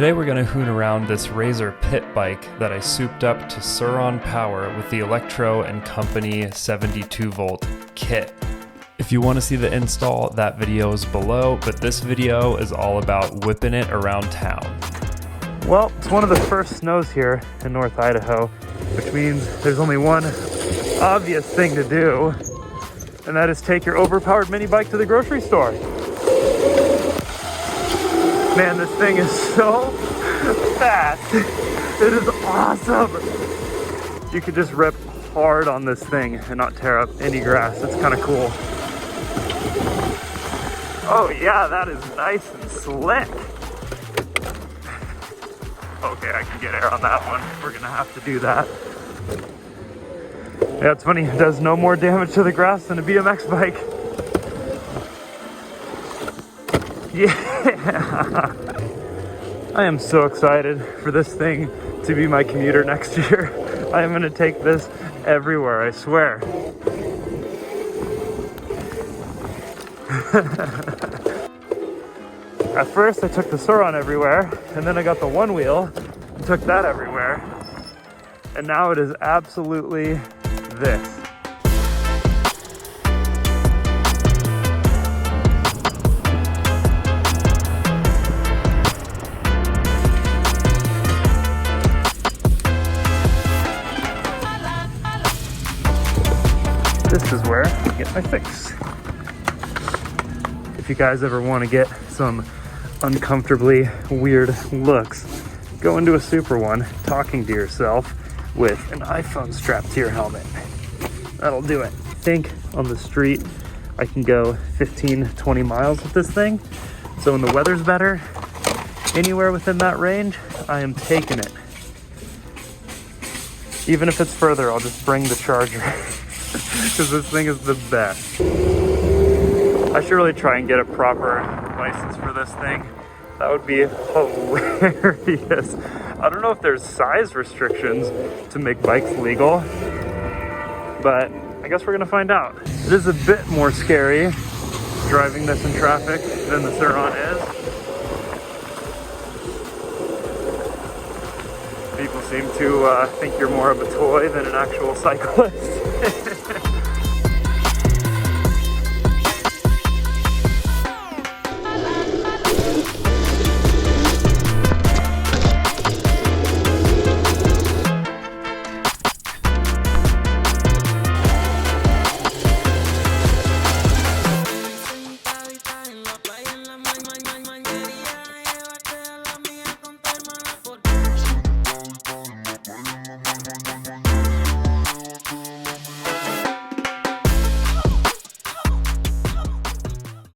Today we're going to hoon around this Razor pit bike that I souped up to Surron power with the Electro & Company 72 volt kit. If you want to see the install, that video is below, but this video is all about whipping it around town. Well, it's one of the first snows here in North Idaho, which means there's only one obvious thing to do, and that is take your overpowered mini bike to the grocery store. Man, this thing is so fast. It is awesome. You could just rip hard on this thing and not tear up any grass. It's kind of cool. Oh yeah, that is nice and slick. Okay, I can get air on that one. We're gonna have to do that. Yeah, it's funny, it does no more damage to the grass than a BMX bike. Yeah! I am so excited for this thing to be my commuter next year. I am gonna take this everywhere, I swear. At first I took the Surron everywhere, and then I got the one wheel and took that everywhere. And now it is absolutely this. This is where I get my fix. If you guys ever want to get some uncomfortably weird looks, go into a Super One talking to yourself with an iPhone strapped to your helmet. That'll do it. I think on the street I can go 15-20 miles with this thing. So when the weather's better, anywhere within that range, I am taking it. Even if it's further, I'll just bring the charger. Because this thing is the best. I should really try and get a proper license for this thing. That would be hilarious. I don't know if there's size restrictions to make bikes legal, but I guess we're gonna find out. It is a bit more scary driving this in traffic than the Surron is. People seem to think you're more of a toy than an actual cyclist.